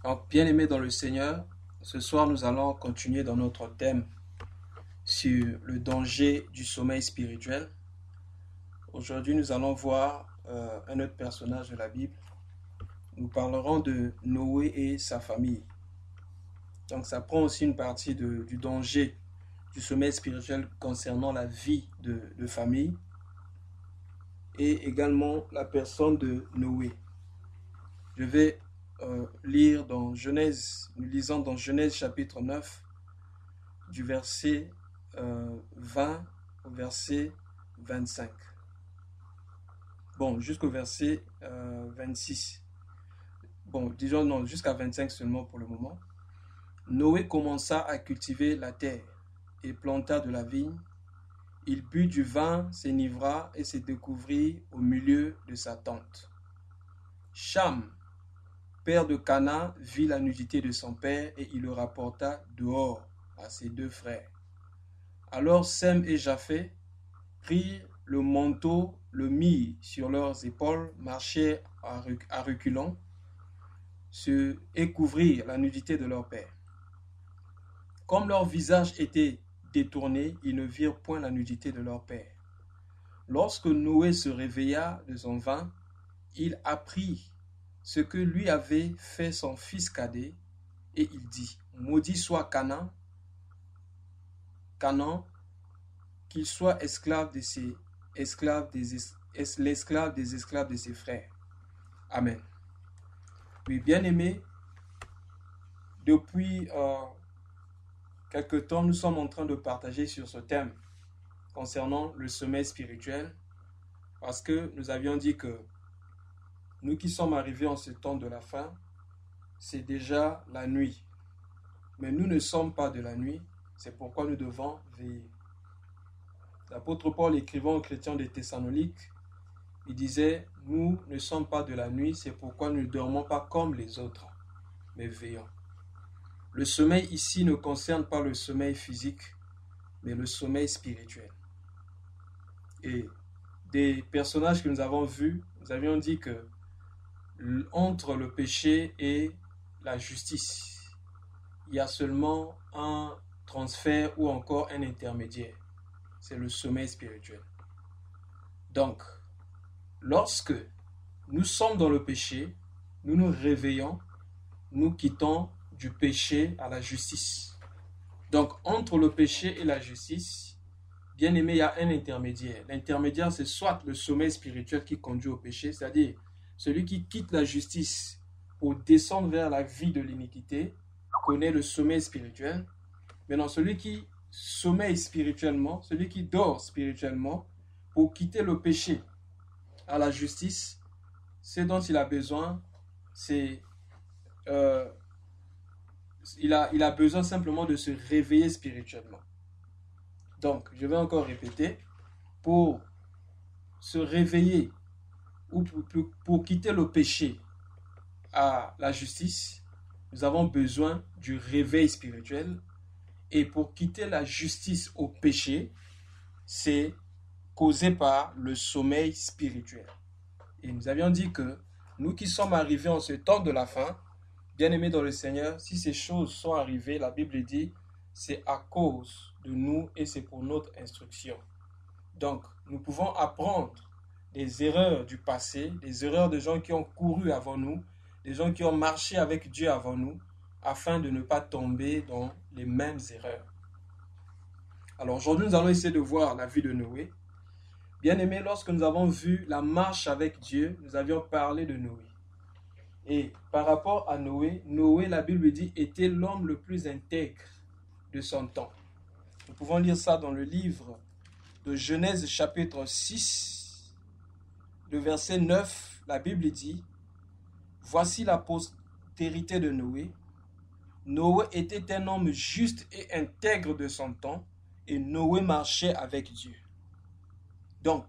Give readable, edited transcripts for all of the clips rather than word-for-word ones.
Donc, bien-aimés dans le Seigneur, ce soir nous allons continuer dans notre thème sur le danger du sommeil spirituel. Aujourd'hui, nous allons voir un autre personnage de la Bible. Nous parlerons de Noé et sa famille. Donc, ça prend aussi une partie du danger du sommeil spirituel concernant la vie de famille et également la personne de Noé. Je vais lire dans Genèse, nous lisons dans Genèse chapitre 9, du verset 20 au verset 25. Bon, jusqu'au verset 26. Bon, disons non, jusqu'à 25 seulement pour le moment. Noé commença à cultiver la terre et planta de la vigne. Il but du vin, s'enivra et se découvrit au milieu de sa tente. Cham, père de Canaan, vit la nudité de son père et il le rapporta dehors à ses deux frères. Alors Sem et Japheth prirent le manteau, le mirent sur leurs épaules, marchèrent à reculons et couvrirent la nudité de leur père. Comme leur visage était détourné, ils ne virent point la nudité de leur père. Lorsque Noé se réveilla de son vin, il apprit ce que lui avait fait son fils cadet, et il dit, maudit soit Canaan, qu'il soit l'esclave des esclaves de ses frères. Amen. Oui, bien-aimés, depuis quelque temps, nous sommes en train de partager sur ce thème concernant le sommeil spirituel, parce que nous avions dit que nous qui sommes arrivés en ce temps de la fin, c'est déjà la nuit. Mais nous ne sommes pas de la nuit, c'est pourquoi nous devons veiller. L'apôtre Paul, écrivant aux chrétiens de Thessalonique, il disait, nous ne sommes pas de la nuit, c'est pourquoi nous ne dormons pas comme les autres, mais veillons. Le sommeil ici ne concerne pas le sommeil physique, mais le sommeil spirituel. Et des personnages que nous avons vus, nous avions dit que entre le péché et la justice, il y a seulement un transfert ou encore un intermédiaire. C'est le sommeil spirituel. Donc, lorsque nous sommes dans le péché, nous nous réveillons, nous quittons du péché à la justice. Donc, entre le péché et la justice, bien aimé, il y a un intermédiaire. L'intermédiaire, c'est soit le sommeil spirituel qui conduit au péché, c'est-à-dire celui qui quitte la justice pour descendre vers la vie de l'iniquité, connaît le sommeil spirituel. Maintenant, celui qui sommeille spirituellement, celui qui dort spirituellement, pour quitter le péché à la justice, ce dont il a besoin, c'est il a besoin simplement de se réveiller spirituellement. Donc, je vais encore répéter, pour se réveiller ou pour quitter le péché à la justice, nous avons besoin du réveil spirituel. Et pour quitter la justice au péché, c'est causé par le sommeil spirituel. Et nous avions dit que nous qui sommes arrivés en ce temps de la fin, bien-aimés dans le Seigneur, si ces choses sont arrivées, la Bible dit, c'est à cause de nous et c'est pour notre instruction. Donc, nous pouvons apprendre des erreurs du passé, des erreurs de gens qui ont couru avant nous, des gens qui ont marché avec Dieu avant nous, afin de ne pas tomber dans les mêmes erreurs. Alors aujourd'hui, nous allons essayer de voir la vie de Noé. Bien aimé, lorsque nous avons vu la marche avec Dieu, nous avions parlé de Noé. Et par rapport à Noé, la Bible dit, était l'homme le plus intègre de son temps. Nous pouvons lire ça dans le livre de Genèse chapitre 6, le verset 9. La Bible dit, voici la postérité de Noé. Noé était un homme juste et intègre de son temps, et Noé marchait avec Dieu. Donc,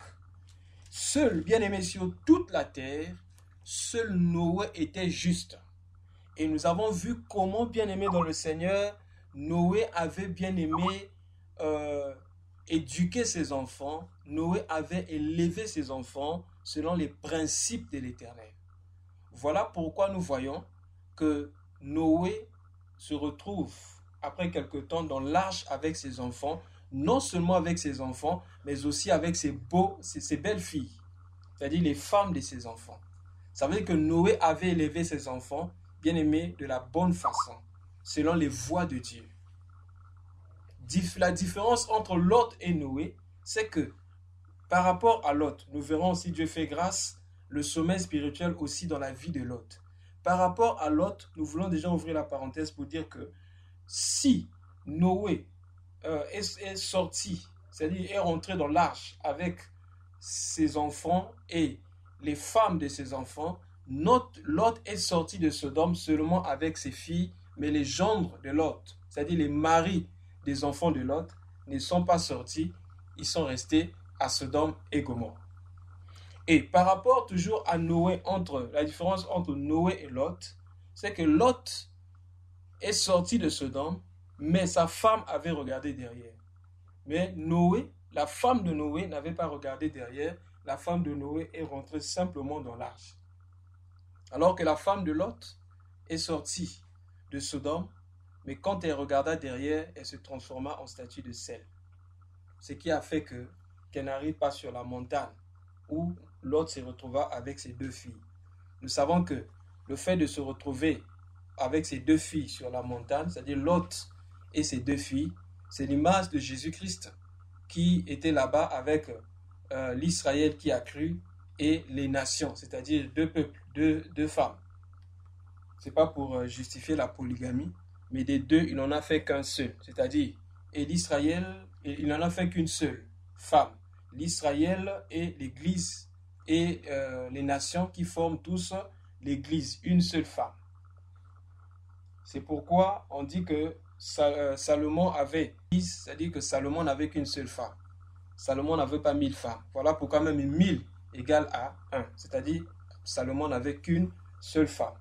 seul, bien-aimé, sur toute la terre, seul Noé était juste. Et nous avons vu comment, bien-aimé dans le Seigneur, Noé avait bien-aimé éduquer ses enfants. Noé avait élevé ses enfants selon les principes de l'Éternel. Voilà pourquoi nous voyons que Noé se retrouve après quelque temps dans l'arche avec ses enfants, non seulement avec ses enfants, mais aussi avec ses belles filles, c'est-à-dire les femmes de ses enfants. Ça veut dire que Noé avait élevé ses enfants, bien aimés, de la bonne façon, selon les voies de Dieu. La différence entre Lot et Noé, c'est que par rapport à Lot, nous verrons si Dieu fait grâce, le sommet spirituel aussi dans la vie de Lot. Par rapport à Lot, nous voulons déjà ouvrir la parenthèse pour dire que si Noé est sorti, c'est-à-dire est rentré dans l'arche avec ses enfants et les femmes de ses enfants, Lot est sorti de Sodome seulement avec ses filles, mais les gendres de Lot, c'est-à-dire les maris des enfants de Lot, ne sont pas sortis, ils sont restés à Sodome et Gomorrhe. Et par rapport toujours à Noé, la différence entre Noé et Lot, c'est que Lot est sorti de Sodome, mais sa femme avait regardé derrière. Mais Noé, la femme de Noé n'avait pas regardé derrière, la femme de Noé est rentrée simplement dans l'arche. Alors que la femme de Lot est sortie de Sodome, mais quand elle regarda derrière, elle se transforma en statue de sel. Ce qui a fait qu'elle n'arrive pas sur la montagne où Lot se retrouva avec ses deux filles. Nous savons que le fait de se retrouver avec ses deux filles sur la montagne, c'est-à-dire Lot et ses deux filles, c'est l'image de Jésus-Christ qui était là-bas avec l'Israël qui a cru et les nations, c'est-à-dire deux peuples, deux femmes. Ce n'est pas pour justifier la polygamie, mais des deux, il n'en a fait qu'un seul, c'est-à-dire, et l'Israël, il n'en a fait qu'une seule femme. L'Israël et l'Église et les nations qui forment tous l'Église, une seule femme. C'est pourquoi on dit que Salomon avait 10, c'est-à-dire que Salomon n'avait qu'une seule femme. Salomon n'avait pas 1000 femmes. Voilà pourquoi même 1000 égale à 1, c'est-à-dire Salomon n'avait qu'une seule femme.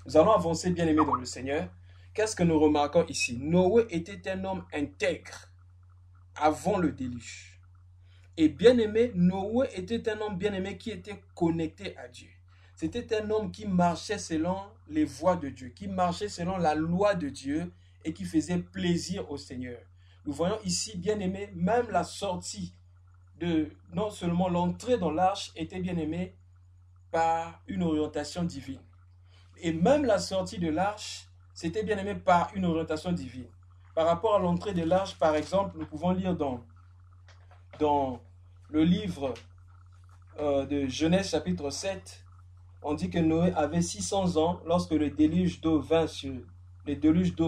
Nous allons avancer, bien aimés dans le Seigneur. Qu'est-ce que nous remarquons ici? Noé était un homme intègre avant le déluge. Et bien aimé, Noé était un homme bien aimé qui était connecté à Dieu. C'était un homme qui marchait selon les voies de Dieu, qui marchait selon la loi de Dieu et qui faisait plaisir au Seigneur. Nous voyons ici, bien aimé, même la sortie non seulement l'entrée dans l'arche était bien aimée par une orientation divine. Et même la sortie de l'arche, c'était bien aimé par une orientation divine. Par rapport à l'entrée de l'arche, par exemple, nous pouvons lire dans le livre de Genèse chapitre 7, on dit que Noé avait 600 ans lorsque le déluge d'eau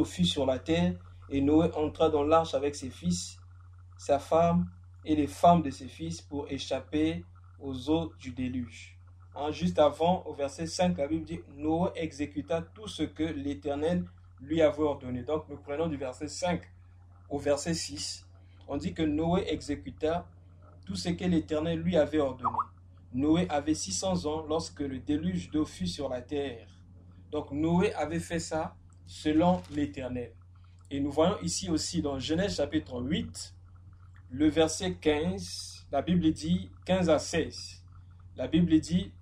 fut sur la terre, et Noé entra dans l'arche avec ses fils, sa femme et les femmes de ses fils pour échapper aux eaux du déluge. Juste avant, au verset 5, la Bible dit « Noé exécuta tout ce que l'Éternel lui avait ordonné ». Donc nous prenons du verset 5 au verset 6. On dit que Noé exécuta tout ce que l'Éternel lui avait ordonné. Noé avait 600 ans lorsque le déluge d'eau fut sur la terre. Donc Noé avait fait ça selon l'Éternel. Et nous voyons ici aussi dans Genèse chapitre 8, le verset 15, la Bible dit 15 à 16. La Bible dit,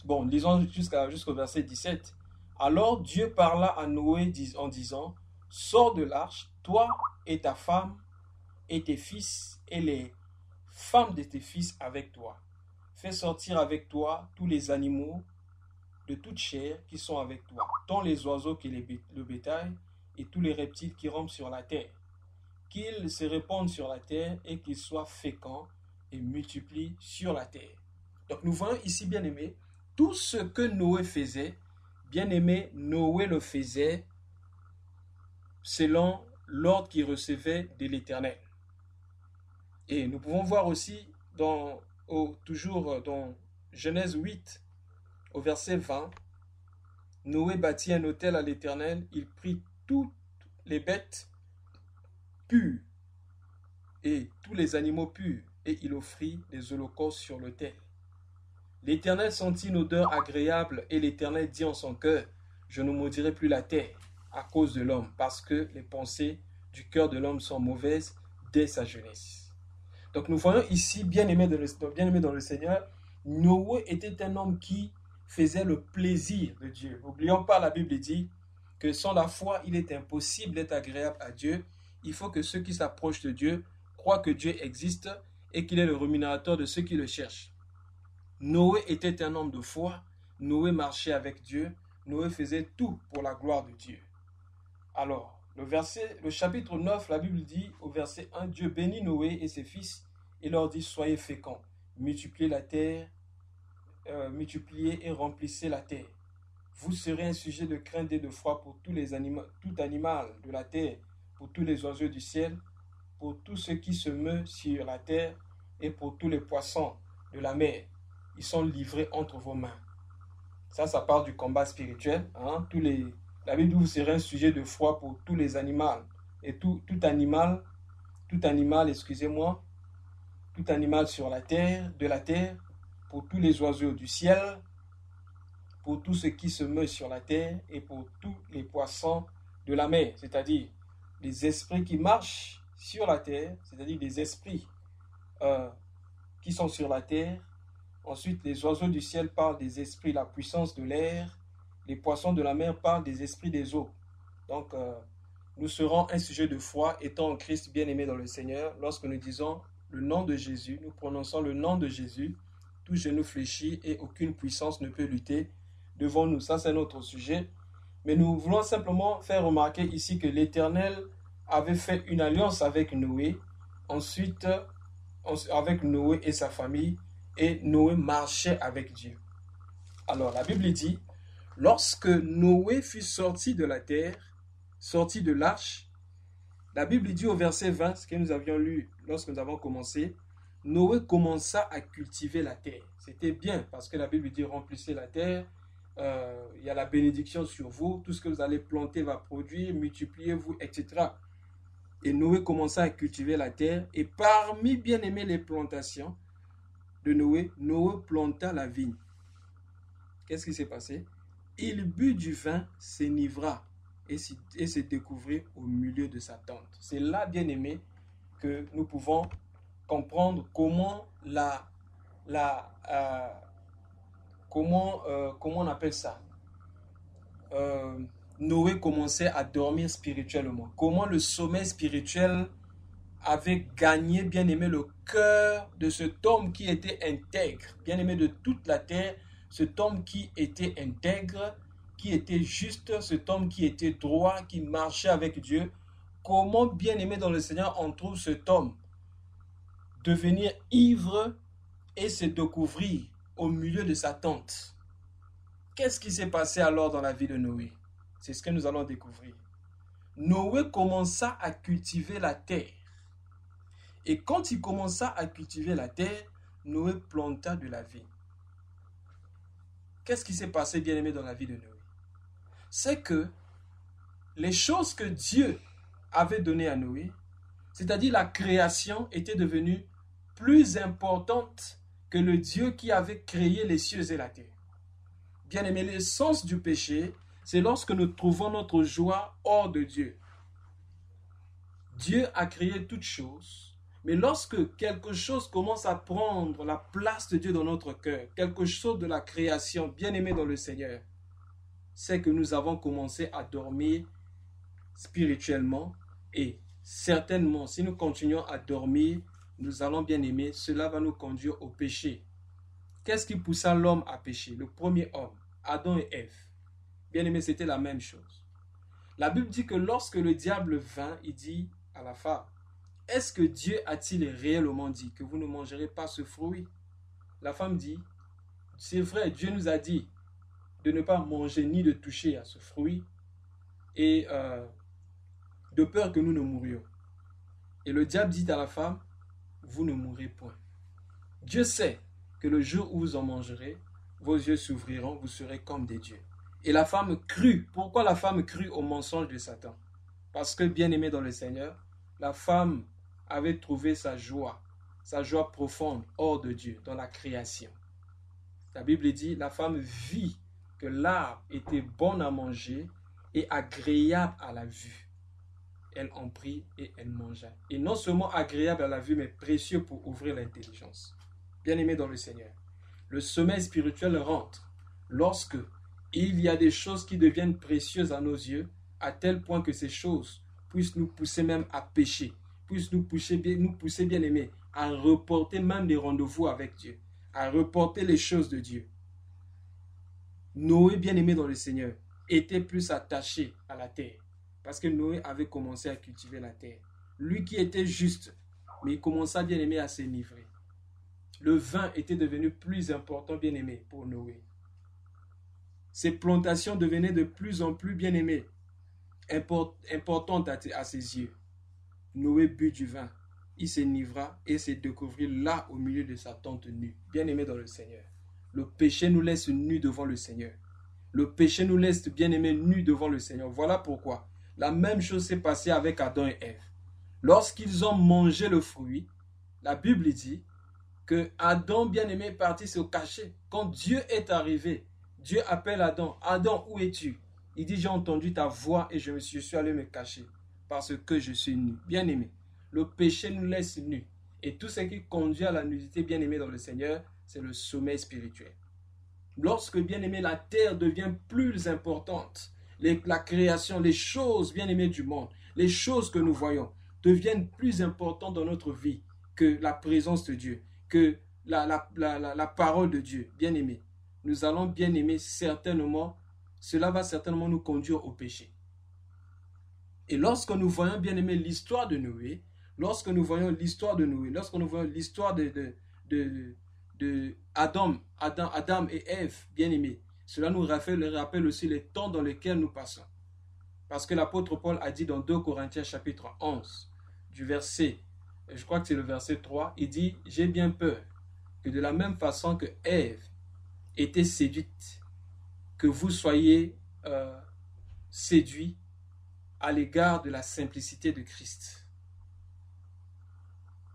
bon, lisons jusqu'au verset 17. Alors Dieu parla à Noé en disant, « Sors de l'arche, toi et ta femme et tes fils et les femmes de tes fils avec toi. Fais sortir avec toi tous les animaux de toute chair qui sont avec toi, tant les oiseaux que le bétail et tous les reptiles qui rampent sur la terre. Qu'ils se répandent sur la terre et qu'ils soient féconds et multiplient sur la terre. » Donc nous voyons ici, bien aimé, tout ce que Noé faisait, bien aimé, Noé le faisait selon l'ordre qu'il recevait de l'Éternel. Et nous pouvons voir aussi, toujours dans Genèse 8, au verset 20, Noé bâtit un autel à l'Éternel, il prit toutes les bêtes pures et tous les animaux purs, et il offrit des holocaustes sur l'autel. L'Éternel sentit une odeur agréable, et l'Éternel dit en son cœur, je ne maudirai plus la terre à cause de l'homme, parce que les pensées du cœur de l'homme sont mauvaises dès sa jeunesse. Donc nous voyons ici, bien-aimé dans le Seigneur, Noé était un homme qui faisait le plaisir de Dieu. N'oublions pas, la Bible dit, que sans la foi, il est impossible d'être agréable à Dieu. Il faut que ceux qui s'approchent de Dieu croient que Dieu existe et qu'il est le rémunérateur de ceux qui le cherchent. Noé était un homme de foi. Noé marchait avec Dieu. Noé faisait tout pour la gloire de Dieu. Alors, le chapitre 9, la Bible dit au verset 1, Dieu bénit Noé et ses fils et leur dit, soyez féconds, multipliez la terre, multipliez et remplissez la terre. Vous serez un sujet de crainte et de foi pour tout animal de la terre, pour tous les oiseaux du ciel, pour tout ce qui se meut sur la terre et pour tous les poissons de la mer. Ils sont livrés entre vos mains. Ça parle du combat spirituel. La Bible dit vous serez un sujet de foi pour tous les animaux. Et tout animal, sur la terre, de la terre, pour tous les oiseaux du ciel, pour tout ce qui se meut sur la terre et pour tous les poissons de la mer. C'est-à-dire les esprits qui marchent sur la terre, c'est-à-dire les esprits qui sont sur la terre. Ensuite, les oiseaux du ciel parlent des esprits, la puissance de l'air. Les poissons de la mer parlent des esprits des eaux. Donc, nous serons un sujet de foi, étant en Christ bien-aimé dans le Seigneur. Lorsque nous disons le nom de Jésus, nous prononçons le nom de Jésus, tout genou fléchit et aucune puissance ne peut lutter devant nous. Ça, c'est notre sujet. Mais nous voulons simplement faire remarquer ici que l'Éternel avait fait une alliance avec Noé, ensuite avec Noé et sa famille, et Noé marchait avec Dieu. Alors, la Bible dit, lorsque Noé fut sorti de la terre, sorti de l'arche, la Bible dit au verset 20, ce que nous avions lu lorsque nous avons commencé, Noé commença à cultiver la terre. C'était bien parce que la Bible dit remplissez la terre, il y a la bénédiction sur vous, tout ce que vous allez planter va produire, multipliez-vous, etc. Et Noé commença à cultiver la terre et parmi bien aimé les plantations de Noé, Noé planta la vigne. Qu'est-ce qui s'est passé? Il but du vin, s'enivra et se découvrit au milieu de sa tente. C'est là, bien aimé, que nous pouvons comprendre comment comment on appelle ça? Noé commençait à dormir spirituellement. Comment le sommeil spirituel avait gagné, bien aimé, le cœur de cet homme qui était intègre, bien aimé de toute la terre, cet homme qui était intègre, qui était juste, cet homme qui était droit, qui marchait avec Dieu. Comment, bien aimé dans le Seigneur, on trouve cet homme devenir ivre et se découvrir au milieu de sa tente? Qu'est-ce qui s'est passé alors dans la vie de Noé? C'est ce que nous allons découvrir. Noé commença à cultiver la terre. Et quand il commença à cultiver la terre, Noé planta de la vigne. Qu'est-ce qui s'est passé, bien aimé, dans la vie de Noé? C'est que les choses que Dieu avait données à Noé, c'est-à-dire la création, était devenue plus importante que le Dieu qui avait créé les cieux et la terre. Bien aimé, l'essence du péché, c'est lorsque nous trouvons notre joie hors de Dieu. Dieu a créé toutes choses, mais lorsque quelque chose commence à prendre la place de Dieu dans notre cœur, quelque chose de la création, bien aimé dans le Seigneur, c'est que nous avons commencé à dormir spirituellement et certainement, si nous continuons à dormir, nous allons, bien aimer, cela va nous conduire au péché. Qu'est-ce qui poussa l'homme à pécher? Le premier homme, Adam et Ève. Bien aimé, c'était la même chose. La Bible dit que lorsque le diable vint, il dit à la femme, est-ce que Dieu a-t-il réellement dit que vous ne mangerez pas ce fruit? La femme dit, c'est vrai, Dieu nous a dit de ne pas manger ni de toucher à ce fruit et de peur que nous ne mourions. Et le diable dit à la femme, vous ne mourrez point. Dieu sait que le jour où vous en mangerez, vos yeux s'ouvriront, vous serez comme des dieux. Et la femme crut. Pourquoi la femme crut au mensonge de Satan? Parce que, bien aimée dans le Seigneur, la femme avait trouvé sa joie profonde hors de Dieu, dans la création. La Bible dit, la femme vit que l'arbre était bon à manger et agréable à la vue. Elle en prit et elle mangea. Et non seulement agréable à la vue, mais précieux pour ouvrir l'intelligence. Bien aimé dans le Seigneur, le sommeil spirituel rentre lorsque il y a des choses qui deviennent précieuses à nos yeux, à tel point que ces choses puissent nous pousser même à pécher, puissent nous pousser, bien aimés, à reporter même des rendez-vous avec Dieu, à reporter les choses de Dieu. Noé, bien aimé dans le Seigneur, était plus attaché à la terre, parce que Noé avait commencé à cultiver la terre. Lui qui était juste, mais il commença, bien aimé, à s'enivrer. Le vin était devenu plus important, bien aimé, pour Noé. Ses plantations devenaient de plus en plus, bien aimées, importantes à ses yeux. Noé but du vin. Il s'enivra et s'est découvert là au milieu de sa tente nue. Bien aimé dans le Seigneur. Le péché nous laisse nus devant le Seigneur. Le péché nous laisse, bien aimé, nus devant le Seigneur. Voilà pourquoi la même chose s'est passée avec Adam et Ève. Lorsqu'ils ont mangé le fruit, la Bible dit que Adam, bien aimé, est parti se cacher. Quand Dieu est arrivé, Dieu appelle Adam. Adam, où es-tu? Il dit, j'ai entendu ta voix et je suis allé me cacher parce que je suis nu. Bien aimé, le péché nous laisse nus. Et tout ce qui conduit à la nudité, bien aimé dans le Seigneur, c'est le sommeil spirituel. Lorsque, bien aimé, la terre devient plus importante, la création, les choses, bien aimé, du monde, les choses que nous voyons, deviennent plus importantes dans notre vie que la présence de Dieu, que la parole de Dieu, bien aimé. Nous allons, bien aimé, certainement, cela va certainement nous conduire au péché. Et lorsque nous voyons, bien aimé, l'histoire de Noé, lorsque nous voyons l'histoire de Adam et Ève, bien aimés, cela nous rappelle aussi les temps dans lesquels nous passons. Parce que l'apôtre Paul a dit dans 2 Corinthiens chapitre 11, du verset, je crois que c'est le verset 3, il dit « J'ai bien peur que de la même façon que Ève était séduite, que vous soyez séduits à l'égard de la simplicité de Christ. »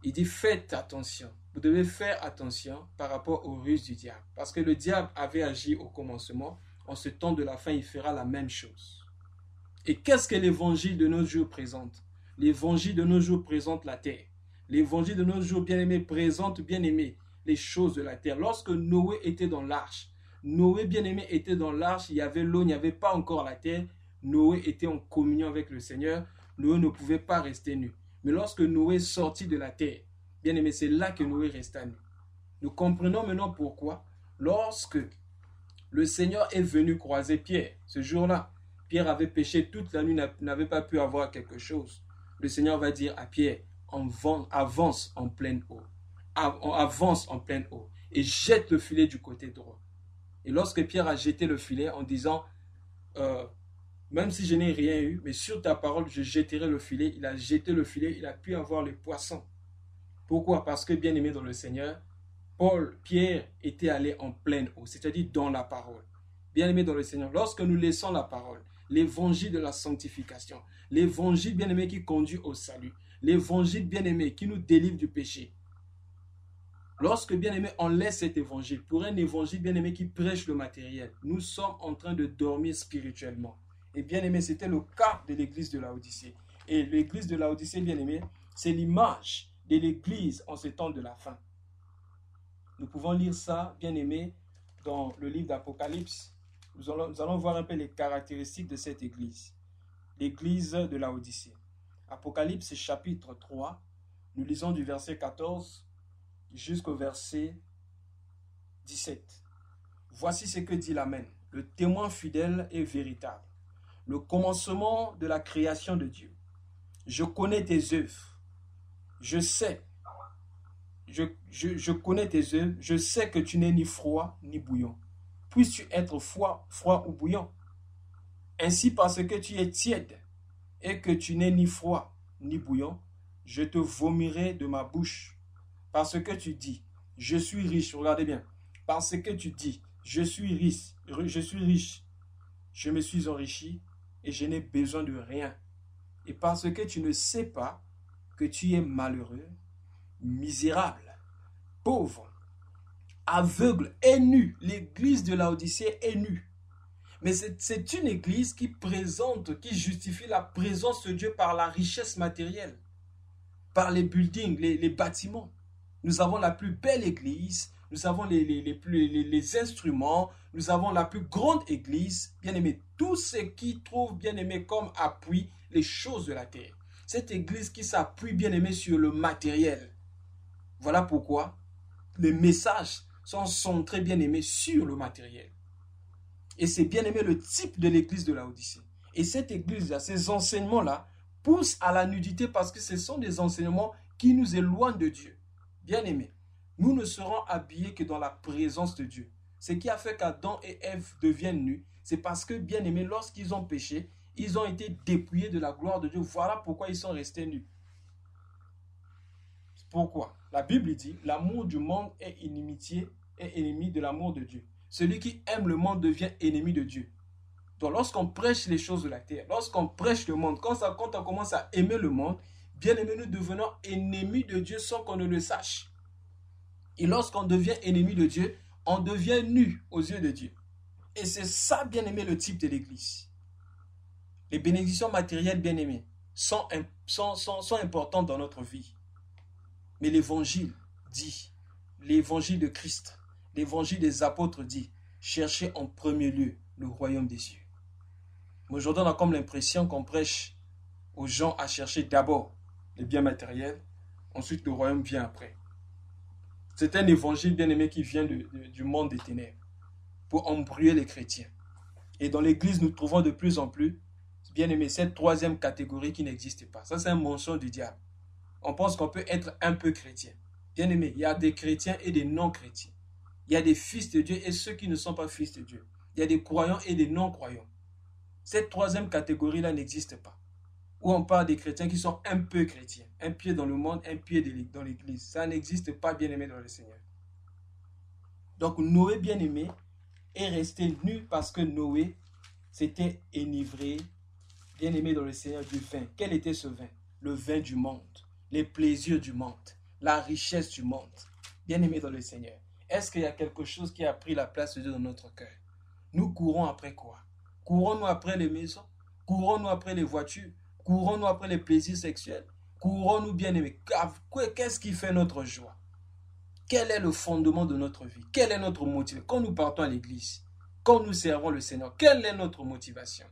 Il dit « Faites attention. » Vous devez faire attention par rapport aux ruses du diable. Parce que le diable avait agi au commencement. En ce temps de la fin, il fera la même chose. Et qu'est-ce que l'évangile de nos jours présente? L'évangile de nos jours présente la terre. L'évangile de nos jours, bien-aimé, présente, bien-aimé, les choses de la terre. Lorsque Noé était dans l'arche, Noé, bien-aimé, était dans l'arche, il y avait l'eau, il n'y avait pas encore la terre. Noé était en communion avec le Seigneur. Noé ne pouvait pas rester nu. Mais lorsque Noé sortit de la terre, bien aimé, c'est là que Noé resta nu. Nous comprenons maintenant pourquoi, lorsque le Seigneur est venu croiser Pierre, ce jour-là, Pierre avait péché toute la nuit, n'avait pas pu avoir quelque chose. Le Seigneur va dire à Pierre, avance en pleine eau. Avance en pleine eau et jette le filet du côté droit. Et lorsque Pierre a jeté le filet en disant, même si je n'ai rien eu, mais sur ta parole, je jetterai le filet. Il a jeté le filet, il a pu avoir les poissons. Pourquoi? Parce que, bien aimé dans le Seigneur, Pierre était allé en pleine eau, c'est-à-dire dans la parole. Bien aimé dans le Seigneur, lorsque nous laissons la parole, l'évangile de la sanctification, l'évangile, bien aimé, qui conduit au salut, l'évangile, bien aimé, qui nous délivre du péché. Lorsque, bien aimé, on laisse cet évangile, pour un évangile, bien aimé, qui prêche le matériel, nous sommes en train de dormir spirituellement. Et bien aimé, c'était le cas de l'église de Laodicée. Et l'église de Laodicée, bien aimé, c'est l'image de l'église en ce temps de la fin. Nous pouvons lire ça, bien aimé, dans le livre d'Apocalypse. Nous allons voir un peu les caractéristiques de cette église. L'église de Laodicée. Apocalypse chapitre 3, nous lisons du verset 14 jusqu'au verset 17. Voici ce que dit l'Amen, le témoin fidèle et véritable, le commencement de la création de Dieu. Je connais tes œuvres. Je connais tes œuvres. Je sais que tu n'es ni froid ni bouillant. Puisses-tu être froid ou bouillant? Ainsi, parce que tu es tiède et que tu n'es ni froid ni bouillant, je te vomirai de ma bouche. Parce que tu dis, je suis riche. Regardez bien. Parce que tu dis, je suis riche, je me suis enrichi et je n'ai besoin de rien. Et parce que tu ne sais pas que tu es malheureux, misérable, pauvre, aveugle et nu. L'église de Laodicée est nue. Mais c'est une église qui justifie la présence de Dieu par la richesse matérielle, par les buildings, les bâtiments. Nous avons la plus belle église, nous avons les instruments, nous avons la plus grande église, bien-aimé, tout ce qui trouve, bien-aimé, comme appui les choses de la terre. Cette église qui s'appuie, bien-aimé, sur le matériel. Voilà pourquoi les messages sont centrés, bien-aimé, sur le matériel. Et c'est, bien-aimé, le type de l'église de Laodicée. Et cette église-là, ces enseignements-là, poussent à la nudité parce que ce sont des enseignements qui nous éloignent de Dieu. Bien-aimé, nous ne serons habillés que dans la présence de Dieu. Ce qui a fait qu'Adam et Ève deviennent nus, c'est parce que, bien aimés, lorsqu'ils ont péché, ils ont été dépouillés de la gloire de Dieu. Voilà pourquoi ils sont restés nus. Pourquoi? La Bible dit, l'amour du monde est inimitié, est ennemi de l'amour de Dieu. Celui qui aime le monde devient ennemi de Dieu. Donc lorsqu'on prêche les choses de la terre, lorsqu'on prêche le monde, quand on commence à aimer le monde, bien aimés, nous devenons ennemis de Dieu sans qu'on ne le sache. Et lorsqu'on devient ennemi de Dieu, on devient nu aux yeux de Dieu. Et c'est ça, bien-aimé, le type de l'église. Les bénédictions matérielles, bien-aimées, sont importantes dans notre vie. Mais l'évangile dit, l'évangile de Christ, l'évangile des apôtres dit, cherchez en premier lieu le royaume des cieux. Mais aujourd'hui, on a comme l'impression qu'on prêche aux gens à chercher d'abord les biens matériels, ensuite le royaume vient après. C'est un évangile, bien-aimé, qui vient du monde des ténèbres pour embrouiller les chrétiens. Et dans l'église, nous trouvons de plus en plus, bien-aimé, cette troisième catégorie qui n'existe pas. Ça, c'est un mensonge du diable. On pense qu'on peut être un peu chrétien. Bien-aimé, il y a des chrétiens et des non-chrétiens. Il y a des fils de Dieu et ceux qui ne sont pas fils de Dieu. Il y a des croyants et des non-croyants. Cette troisième catégorie-là n'existe pas. Où on parle des chrétiens qui sont un peu chrétiens. Un pied dans le monde, un pied dans l'église. Ça n'existe pas, bien-aimé, dans le Seigneur. Donc Noé, bien-aimé, est resté nu parce que Noé s'était enivré, bien-aimé dans le Seigneur, du vin. Quel était ce vin? Le vin du monde, les plaisirs du monde, la richesse du monde. Bien-aimé dans le Seigneur, est-ce qu'il y a quelque chose qui a pris la place de Dieu dans notre cœur? Nous courons après quoi? Courons-nous après les maisons? Courons-nous après les voitures? Courons-nous après les plaisirs sexuels? Courons-nous, bien-aimés? Qu'est-ce qui fait notre joie? Quel est le fondement de notre vie? Quelle est notre motivation? Quand nous partons à l'église, quand nous servons le Seigneur, quelle est notre motivation?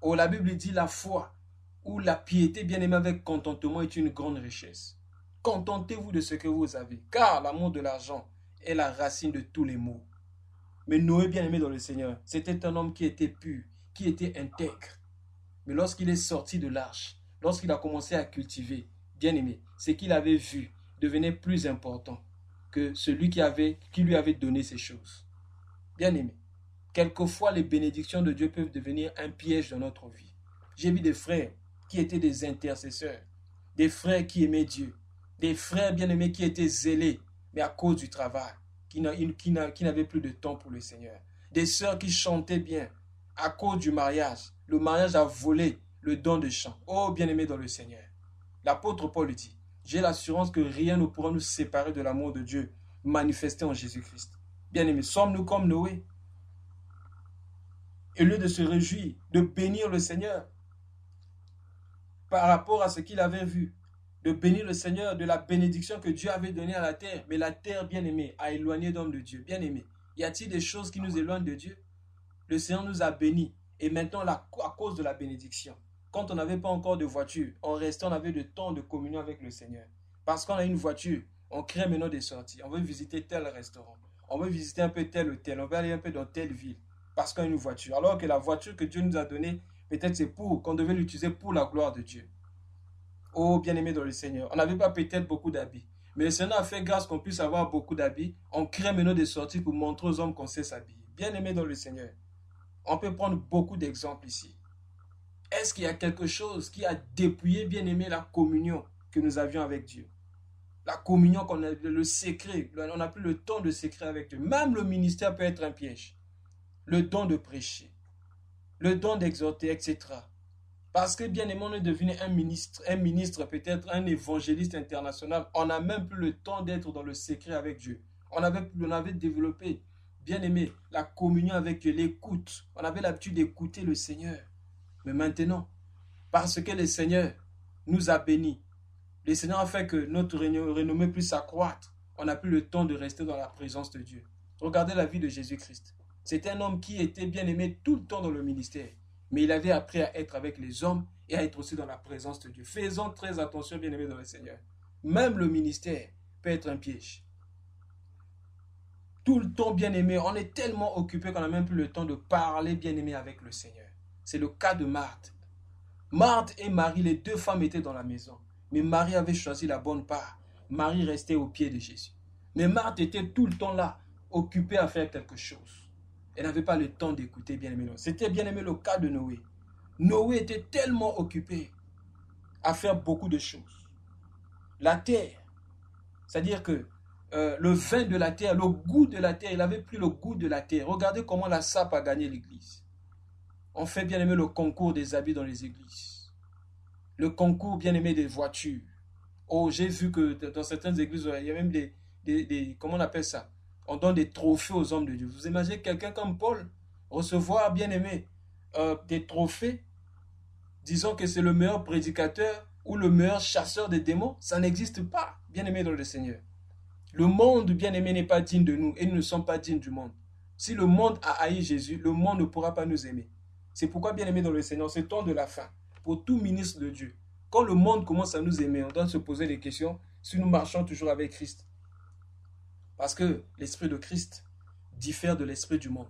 Oh, la Bible dit la foi ou la piété, bien-aimée, avec contentement est une grande richesse. Contentez-vous de ce que vous avez, car l'amour de l'argent est la racine de tous les maux. Mais Noé, bien-aimé dans le Seigneur, c'était un homme qui était pur, qui était intègre. Mais lorsqu'il est sorti de l'arche, lorsqu'il a commencé à cultiver, bien-aimé, ce qu'il avait vu devenait plus important que celui qui lui avait donné ces choses. Bien-aimé, quelquefois les bénédictions de Dieu peuvent devenir un piège dans notre vie. J'ai vu des frères qui étaient des intercesseurs, des frères qui aimaient Dieu, des frères bien-aimés qui étaient zélés, mais à cause du travail, qui n'avaient plus de temps pour le Seigneur. Des sœurs qui chantaient bien, à cause du mariage. Le mariage a volé le don de chant. Oh, bien-aimé dans le Seigneur. L'apôtre Paul dit, j'ai l'assurance que rien ne pourra nous séparer de l'amour de Dieu manifesté en Jésus-Christ. Bien-aimés, sommes-nous comme Noé? Au lieu de se réjouir, de bénir le Seigneur par rapport à ce qu'il avait vu, de bénir le Seigneur de la bénédiction que Dieu avait donnée à la terre, mais la terre, bien-aimée, a éloigné d'homme de Dieu. Bien-aimé, y a-t-il des choses qui nous éloignent de Dieu? Le Seigneur nous a bénis, et maintenant, à cause de la bénédiction, quand on n'avait pas encore de voiture, on avait le temps de communion avec le Seigneur. Parce qu'on a une voiture, on crée maintenant des sorties. On veut visiter tel restaurant, on veut visiter un peu tel hôtel, on veut aller un peu dans telle ville, parce qu'on a une voiture. Alors que la voiture que Dieu nous a donnée, peut-être c'est qu'on devait l'utiliser pour la gloire de Dieu. Oh, bien-aimé dans le Seigneur, on n'avait pas peut-être beaucoup d'habits, mais le Seigneur a fait grâce qu'on puisse avoir beaucoup d'habits. On crée maintenant des sorties pour montrer aux hommes qu'on sait s'habiller. Bien-aimé dans le Seigneur, on peut prendre beaucoup d'exemples ici. Est-ce qu'il y a quelque chose qui a dépouillé, bien-aimé, la communion que nous avions avec Dieu? La communion, le secret, on n'a plus le temps de secret avec Dieu. Même le ministère peut être un piège. Le don de prêcher, le don d'exhorter, etc. Parce que, bien aimé, on est devenu un ministre, peut-être un évangéliste international. On n'a même plus le temps d'être dans le secret avec Dieu. On avait développé, bien aimé, la communion avec Dieu, l'écoute. On avait l'habitude d'écouter le Seigneur. Mais maintenant, parce que le Seigneur nous a bénis, le Seigneur a fait que notre renommée puisse s'accroître. On n'a plus le temps de rester dans la présence de Dieu. Regardez la vie de Jésus-Christ. C'était un homme qui était bien aimé tout le temps dans le ministère. Mais il avait appris à être avec les hommes et à être aussi dans la présence de Dieu. Faisons très attention, bien aimé dans le Seigneur. Même le ministère peut être un piège. Tout le temps, bien aimé, on est tellement occupé qu'on n'a même plus le temps de parler, bien aimé, avec le Seigneur. C'est le cas de Marthe. Marthe et Marie, les deux femmes étaient dans la maison. Mais Marie avait choisi la bonne part. Marie restait au pied de Jésus. Mais Marthe était tout le temps là, occupée à faire quelque chose. Elle n'avait pas le temps d'écouter, bien aimé. C'était bien aimé le cas de Noé. Noé était tellement occupé à faire beaucoup de choses. La terre, c'est-à-dire que le vin de la terre, le goût de la terre, il avait pris le goût de la terre. Regardez comment la SAP a gagné l'église. On fait bien aimé le concours des habits dans les églises. Le concours bien aimé des voitures. Oh, j'ai vu que dans certaines églises, il y a même comment on appelle ça? On donne des trophées aux hommes de Dieu. Vous imaginez quelqu'un comme Paul recevoir, bien aimé, des trophées, disons que c'est le meilleur prédicateur ou le meilleur chasseur des démons? Ça n'existe pas, bien aimé dans le Seigneur. Le monde, bien aimé, n'est pas digne de nous et nous ne sommes pas dignes du monde. Si le monde a haï Jésus, le monde ne pourra pas nous aimer. C'est pourquoi, bien aimé dans le Seigneur, c'est temps de la fin. Pour tout ministre de Dieu, quand le monde commence à nous aimer, on doit se poser des questions si nous marchons toujours avec Christ. Parce que l'esprit de Christ diffère de l'esprit du monde.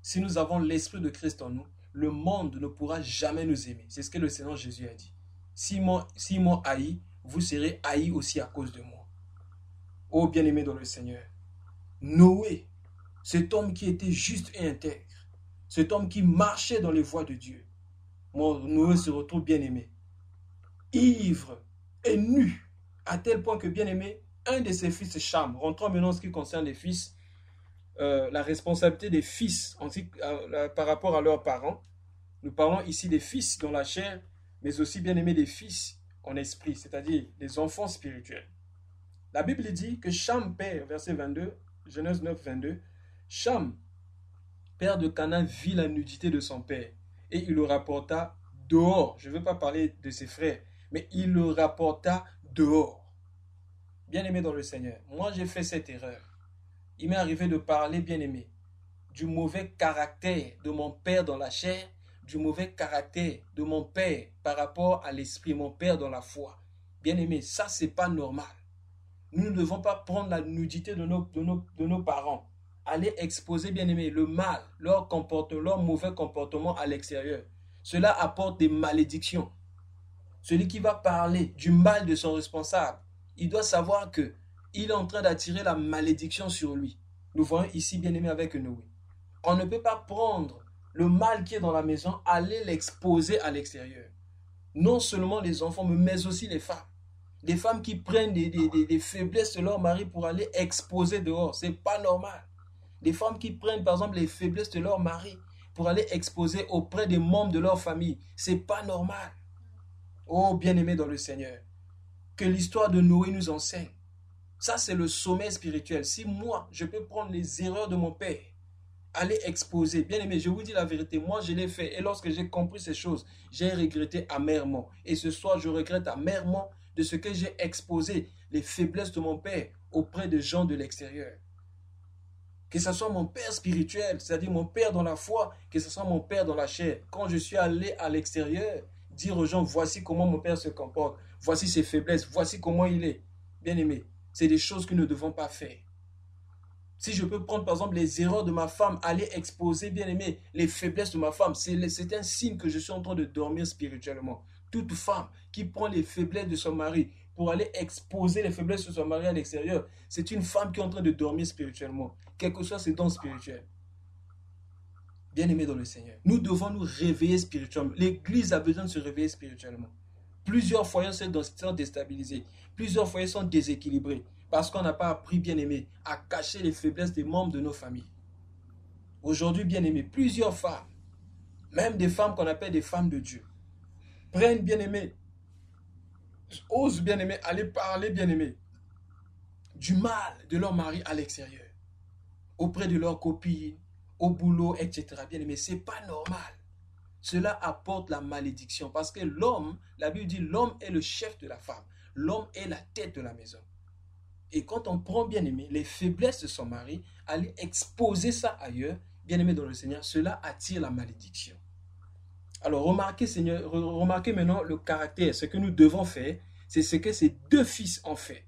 Si nous avons l'esprit de Christ en nous, le monde ne pourra jamais nous aimer. C'est ce que le Seigneur Jésus a dit. S'ils m'ont haï, vous serez haïs aussi à cause de moi. Oh bien-aimé dans le Seigneur, Noé, cet homme qui était juste et intègre, cet homme qui marchait dans les voies de Dieu, Noé se retrouve bien-aimé, ivre et nu, à tel point que bien-aimé, un de ses fils, Cham, rentrons maintenant en ce qui concerne les fils, la responsabilité des fils par rapport à leurs parents. Nous parlons ici des fils dans la chair, mais aussi bien-aimé des fils en esprit, c'est-à-dire des enfants spirituels. La Bible dit que Cham, père, verset 22, Genèse 9, 22, Cham, père de Canaan, vit la nudité de son père et il le rapporta dehors. Je ne veux pas parler de ses frères, mais il le rapporta dehors. Bien-aimé dans le Seigneur, moi j'ai fait cette erreur. Il m'est arrivé de parler, bien-aimé, du mauvais caractère de mon père dans la chair, du mauvais caractère de mon père par rapport à l'esprit, mon père dans la foi. Bien-aimé, ça c'est pas normal. Nous ne devons pas prendre la nudité de nos parents, aller exposer, bien aimé, le mal, leur mauvais comportement à l'extérieur. Cela apporte des malédictions. Celui qui va parler du mal de son responsable, il doit savoir que il est en train d'attirer la malédiction sur lui. Nous voyons ici, bien aimé, avec Noé. On ne peut pas prendre le mal qui est dans la maison, aller l'exposer à l'extérieur. Non seulement les enfants, mais aussi les femmes. Des femmes qui prennent des faiblesses de leur mari pour aller exposer dehors. C'est pas normal. Des femmes qui prennent par exemple les faiblesses de leur mari pour aller exposer auprès des membres de leur famille. C'est pas normal. Oh bien-aimé dans le Seigneur, que l'histoire de Noé nous enseigne. Ça c'est le sommet spirituel. Si moi je peux prendre les erreurs de mon père, aller exposer. Bien aimé, je vous dis la vérité, moi je l'ai fait. Et lorsque j'ai compris ces choses, j'ai regretté amèrement. Et ce soir, je regrette amèrement de ce que j'ai exposé, les faiblesses de mon père auprès des gens de l'extérieur. Que ce soit mon père spirituel, c'est-à-dire mon père dans la foi, que ce soit mon père dans la chair. Quand je suis allé à l'extérieur, dire aux gens, voici comment mon père se comporte, voici ses faiblesses, voici comment il est. Bien aimé, c'est des choses que nous ne devons pas faire. Si je peux prendre par exemple les erreurs de ma femme, aller exposer, bien aimé, les faiblesses de ma femme, c'est un signe que je suis en train de dormir spirituellement. Toute femme qui prend les faiblesses de son mari pour aller exposer les faiblesses de son mari à l'extérieur, c'est une femme qui est en train de dormir spirituellement, quel que soit ses dons spirituels. Bien-aimés dans le Seigneur, nous devons nous réveiller spirituellement. L'Église a besoin de se réveiller spirituellement. Plusieurs foyers sont déstabilisés, plusieurs foyers sont déséquilibrés, parce qu'on n'a pas appris, bien-aimé, à cacher les faiblesses des membres de nos familles. Aujourd'hui, bien-aimé, plusieurs femmes, même des femmes qu'on appelle des femmes de Dieu, prennent, bien-aimé, osent, bien-aimé, aller parler, bien-aimé, du mal de leur mari à l'extérieur, auprès de leurs copines, au boulot, etc. Bien-aimé, c'est pas normal. Cela apporte la malédiction parce que l'homme, la Bible dit, l'homme est le chef de la femme. L'homme est la tête de la maison. Et quand on prend, bien-aimé, les faiblesses de son mari, aller exposer ça ailleurs, bien-aimés dans le Seigneur, cela attire la malédiction. Alors remarquez maintenant le caractère, ce que nous devons faire, c'est ce que ces deux fils ont fait.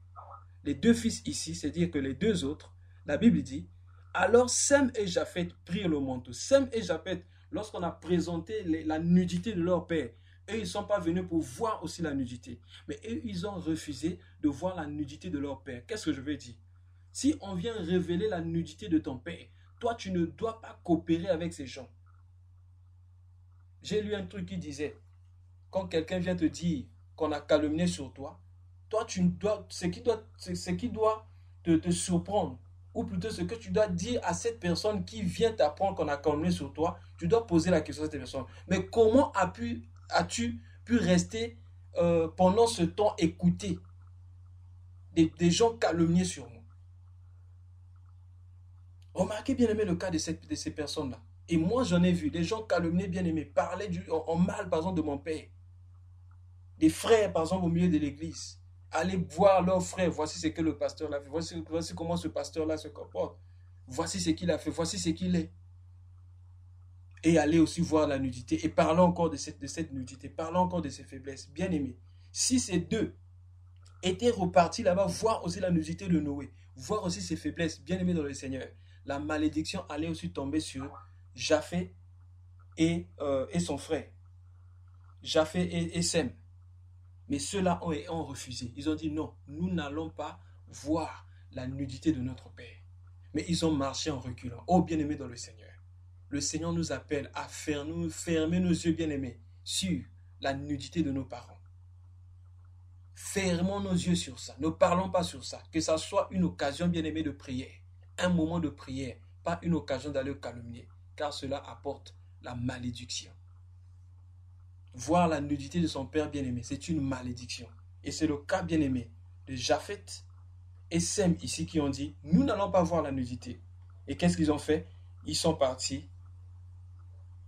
Les deux fils ici, c'est-à-dire que les deux autres, la Bible dit, alors Sem et Japheth prirent le manteau. Sem et Japheth, lorsqu'on a présenté la nudité de leur père, eux, ils ne sont pas venus pour voir aussi la nudité. Mais eux, ils ont refusé de voir la nudité de leur père. Qu'est-ce que je veux dire? Si on vient révéler la nudité de ton père, toi, tu ne dois pas coopérer avec ces gens. J'ai lu un truc qui disait, quand quelqu'un vient te dire qu'on a calomnié sur toi, toi, ce qui doit te surprendre, ou plutôt ce que tu dois dire à cette personne qui vient t'apprendre qu'on a calomnié sur toi, tu dois poser la question à cette personne. Mais comment as-tu pu rester pendant ce temps écouter des gens calomnier sur moi? Remarquez bien aimé le cas de ces personnes-là. Et moi, j'en ai vu des gens calomnier bien aimé, parler en mal, par exemple, de mon père. Des frères, par exemple, au milieu de l'église. Aller voir leurs frères, voici ce que le pasteur a fait, voici comment ce pasteur-là se comporte. Voici ce qu'il a fait, voici ce qu'il est. Et aller aussi voir la nudité. Et parlant encore de cette nudité, parlant encore de ses faiblesses. Bien aimé, si ces deux étaient repartis là-bas, voir aussi la nudité de Noé, voir aussi ses faiblesses, bien aimé dans le Seigneur, la malédiction allait aussi tomber sur Japheth et son frère. Japheth et Sem. Mais ceux-là ont refusé. Ils ont dit non, nous n'allons pas voir la nudité de notre Père. Mais ils ont marché en reculant. Oh bien-aimés dans le Seigneur, le Seigneur nous appelle à fermer nos yeux bien-aimés sur la nudité de nos parents. Fermons nos yeux sur ça. Ne parlons pas sur ça. Que ça soit une occasion bien-aimée de prière. Un moment de prière. Pas une occasion d'aller calomnier. Car cela apporte la malédiction. Voir la nudité de son père bien-aimé, c'est une malédiction. Et c'est le cas bien-aimé de Japheth et Sem ici qui ont dit, nous n'allons pas voir la nudité. Et qu'est-ce qu'ils ont fait? Ils sont partis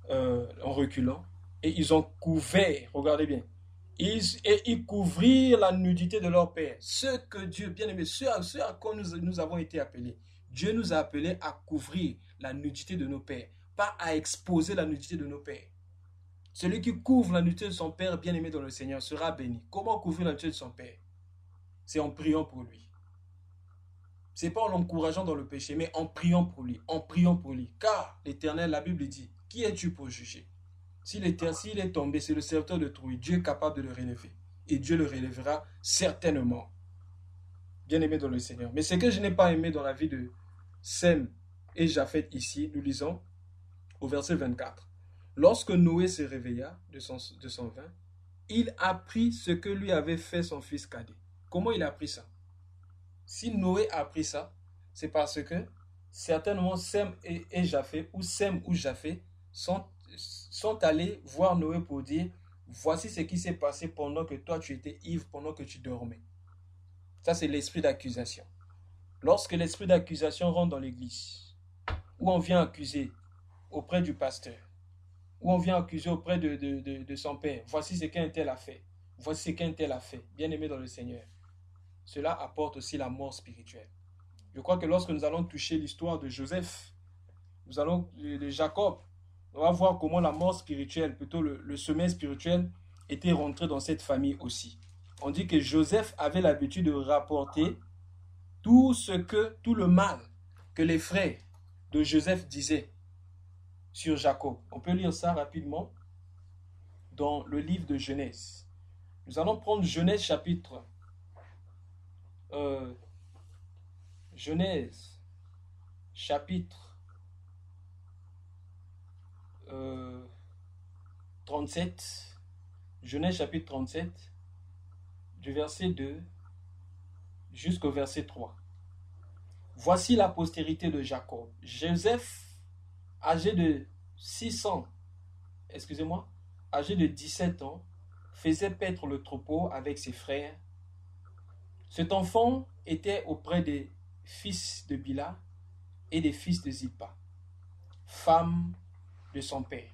en reculant et ils ont couvert, regardez bien, ils couvrirent la nudité de leur père. Ce que Dieu, bien-aimé, ce à quoi nous avons été appelés. Dieu nous a appelés à couvrir la nudité de nos pères, pas à exposer la nudité de nos pères. Celui qui couvre la nudité de son père bien-aimé dans le Seigneur sera béni. Comment couvrir la nudité de son père? C'est en priant pour lui. Ce n'est pas en l'encourageant dans le péché, mais en priant pour lui. En priant pour lui. Car l'Éternel, la Bible dit, qui es-tu pour juger? S'il est tombé, c'est le serviteur de Trouille. Dieu est capable de le relever. Et Dieu le relèvera certainement. Bien-aimé dans le Seigneur. Mais ce que je n'ai pas aimé dans la vie de Sem et Japheth ici, nous lisons au verset 24. Lorsque Noé se réveilla de son vin, il apprit ce que lui avait fait son fils cadet. Comment il a appris ça? Si Noé a appris ça, c'est parce que certainement Sem et Japheth, ou Sem ou Japheth, sont allés voir Noé pour dire, voici ce qui s'est passé pendant que toi tu étais ivre, pendant que tu dormais. Ça c'est l'esprit d'accusation. Lorsque l'esprit d'accusation rentre dans l'église, où on vient accuser auprès du pasteur, où on vient accuser auprès de son père, voici ce qu'un tel a fait, voici ce qu'un tel a fait, bien aimé dans le Seigneur. Cela apporte aussi la mort spirituelle. Je crois que lorsque nous allons toucher l'histoire de Joseph, de Jacob, on va voir comment la mort spirituelle, plutôt le sommeil spirituel, était rentré dans cette famille aussi. On dit que Joseph avait l'habitude de rapporter tout le mal que les frères de Joseph disaient sur Jacob. On peut lire ça rapidement dans le livre de Genèse. Nous allons prendre Genèse chapitre 37. Genèse chapitre 37, du verset 2 jusqu'au verset 3. Voici la postérité de Jacob. Joseph, âgé de 17 ans, faisait paître le troupeau avec ses frères. Cet enfant était auprès des fils de Bila et des fils de Zilpa, femme de son père.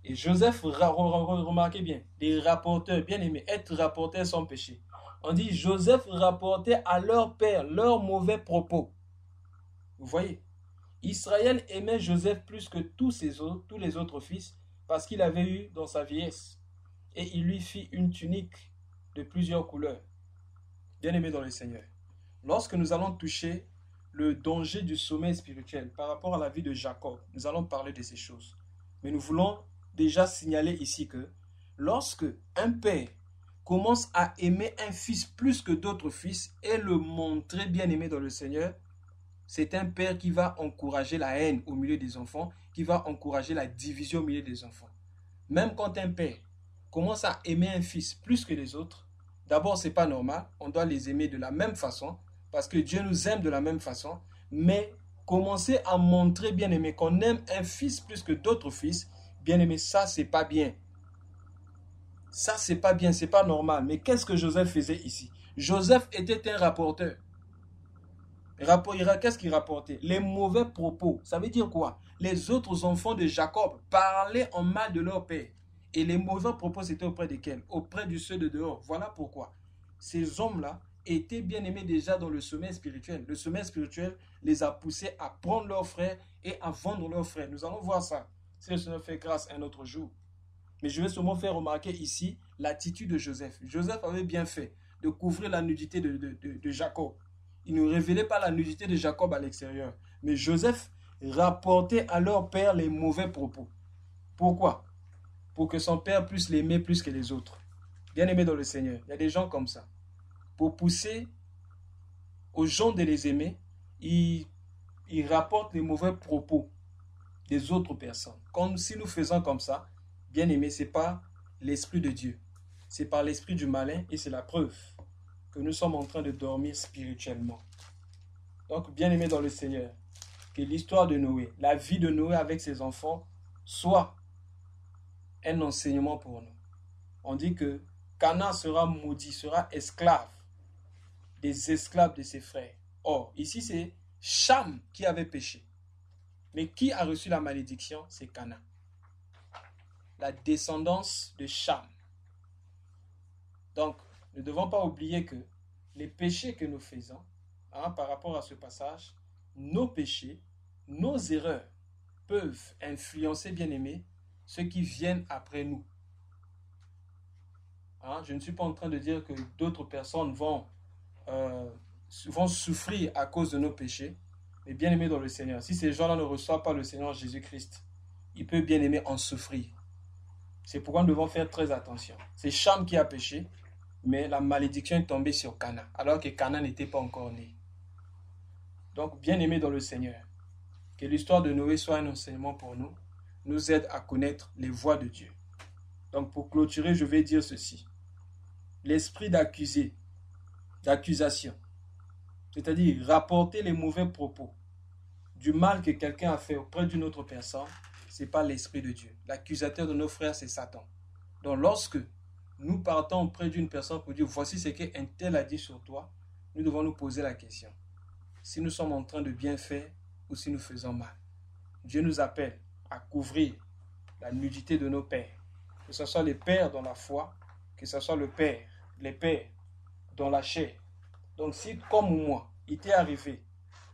Et Joseph, remarquez bien, des rapporteurs, bien aimés, être rapporteur sans péché. On dit Joseph rapportait à leur père leurs mauvais propos. Vous voyez, Israël aimait Joseph plus que tous les autres fils parce qu'il avait eu dans sa vieillesse. Et il lui fit une tunique de plusieurs couleurs. Bien-aimé dans le Seigneur, lorsque nous allons toucher le danger du sommeil spirituel par rapport à la vie de Jacob, nous allons parler de ces choses. Mais nous voulons déjà signaler ici que lorsque un père commence à aimer un fils plus que d'autres fils et le montrer bien-aimé dans le Seigneur, c'est un père qui va encourager la haine au milieu des enfants, qui va encourager la division au milieu des enfants. Même quand un père commence à aimer un fils plus que les autres, d'abord, ce n'est pas normal, on doit les aimer de la même façon, parce que Dieu nous aime de la même façon, mais commencer à montrer, bien-aimé, qu'on aime un fils plus que d'autres fils, bien-aimé, ça, c'est pas bien. Ça, c'est pas bien, c'est pas normal. Mais qu'est-ce que Joseph faisait ici? Joseph était un rapporteur. Qu'est-ce qu'il rapportait? Les mauvais propos. Ça veut dire quoi? Les autres enfants de Jacob parlaient en mal de leur père. Et les mauvais propos, c'était auprès desquels? Auprès du ceux de dehors. Voilà pourquoi. Ces hommes-là étaient bien aimés déjà dans le sommeil spirituel. Le sommeil spirituel les a poussés à prendre leurs frères et à vendre leurs frères. Nous allons voir ça, si le Seigneur fait grâce un autre jour. Mais je vais seulement faire remarquer ici l'attitude de Joseph. Joseph avait bien fait de couvrir la nudité de Jacob. Il ne révélait pas la nudité de Jacob à l'extérieur. Mais Joseph rapportait à leur père les mauvais propos. Pourquoi? Pour que son père puisse l'aimer plus que les autres. Bien aimé dans le Seigneur, il y a des gens comme ça. Pour pousser aux gens de les aimer, ils rapportent les mauvais propos des autres personnes. Comme si nous faisons comme ça, bien aimé, ce n'est pas l'esprit de Dieu. C'est par l'esprit du malin et c'est la preuve que nous sommes en train de dormir spirituellement. Donc, bien aimé dans le Seigneur, que l'histoire de Noé, la vie de Noé avec ses enfants, soit un enseignement pour nous. On dit que Canaan sera maudit, sera esclave des esclaves de ses frères. Or, ici, c'est Cham qui avait péché. Mais qui a reçu la malédiction? C'est Canaan. La descendance de Cham. Donc, ne devons pas oublier que les péchés que nous faisons, par rapport à ce passage, nos péchés, nos erreurs peuvent influencer, bien aimés, ceux qui viennent après nous. Je ne suis pas en train de dire que d'autres personnes vont souffrir à cause de nos péchés, mais bien aimés dans le Seigneur. Si ces gens-là ne reçoivent pas le Seigneur Jésus-Christ, ils peuvent bien aimer en souffrir. C'est pourquoi nous devons faire très attention. C'est Cham qui a péché, mais la malédiction est tombée sur Canaan, alors que Canaan n'était pas encore né. Donc, bien aimés dans le Seigneur, que l'histoire de Noé soit un enseignement pour nous, nous aide à connaître les voies de Dieu. Donc, pour clôturer, je vais dire ceci. L'esprit d'accusation, c'est-à-dire rapporter les mauvais propos du mal que quelqu'un a fait auprès d'une autre personne, ce n'est pas l'esprit de Dieu. L'accusateur de nos frères, c'est Satan. Donc, lorsque nous partons auprès d'une personne pour dire voici ce qu'un tel a dit sur toi, nous devons nous poser la question. Si nous sommes en train de bien faire ou si nous faisons mal. Dieu nous appelle à couvrir la nudité de nos pères. Que ce soit les pères dans la foi, que ce soit les pères dans la chair. Donc si, comme moi, il t'est arrivé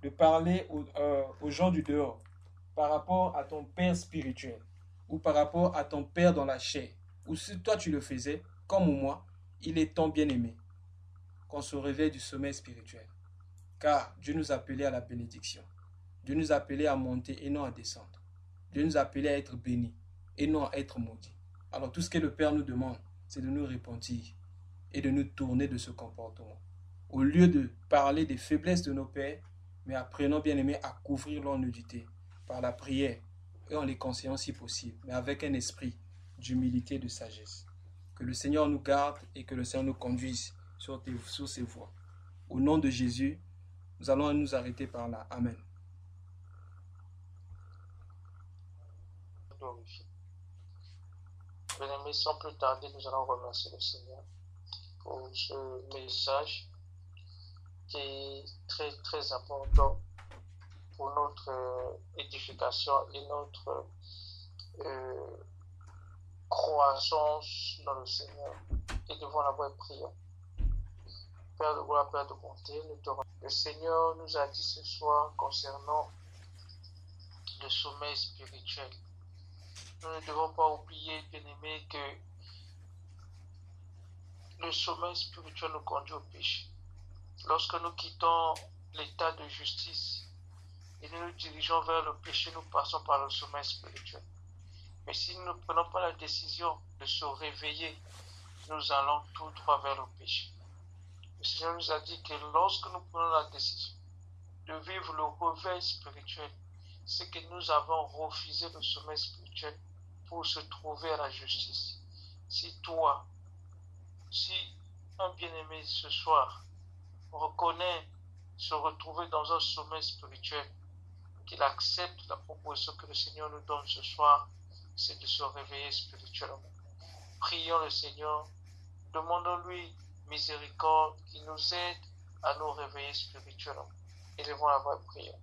de parler aux gens du dehors par rapport à ton père spirituel ou par rapport à ton père dans la chair, ou si toi tu le faisais, comme moi, il est temps bien aimé qu'on se réveille du sommeil spirituel. Car Dieu nous a appelés à la bénédiction. Dieu nous a appelés à monter et non à descendre. Dieu nous a appelés à être bénis et non à être maudits. Alors tout ce que le Père nous demande, c'est de nous repentir et de nous tourner de ce comportement. Au lieu de parler des faiblesses de nos pères, mais apprenons bien aimé à couvrir leur nudité par la prière et en les conseillant si possible, mais avec un esprit d'humilité et de sagesse. Que le Seigneur nous garde et que le Seigneur nous conduise sur ses voies. Au nom de Jésus, nous allons nous arrêter par là. Amen. Bien-aimés, sans plus tarder, nous allons remercier le Seigneur pour ce message qui est très très important pour notre édification et notre croissance dans le Seigneur et devant la vraie prière. Père de gloire, Père de bonté, le Seigneur nous a dit ce soir concernant le sommeil spirituel. Nous ne devons pas oublier, bien-aimés, que le sommeil spirituel nous conduit au péché. Lorsque nous quittons l'état de justice et nous nous dirigeons vers le péché, nous passons par le sommeil spirituel. Mais si nous ne prenons pas la décision de se réveiller, nous allons tout droit vers le péché. Le Seigneur nous a dit que lorsque nous prenons la décision de vivre le réveil spirituel, c'est que nous avons refusé le sommeil spirituel pour se trouver à la justice. Si un bien-aimé ce soir reconnaît se retrouver dans un sommeil spirituel, qu'il accepte la proposition que le Seigneur nous donne ce soir, c'est de se réveiller spirituellement. Prions le Seigneur, demandons-lui miséricorde, qu'il nous aide à nous réveiller spirituellement. Élevons la voix et prions.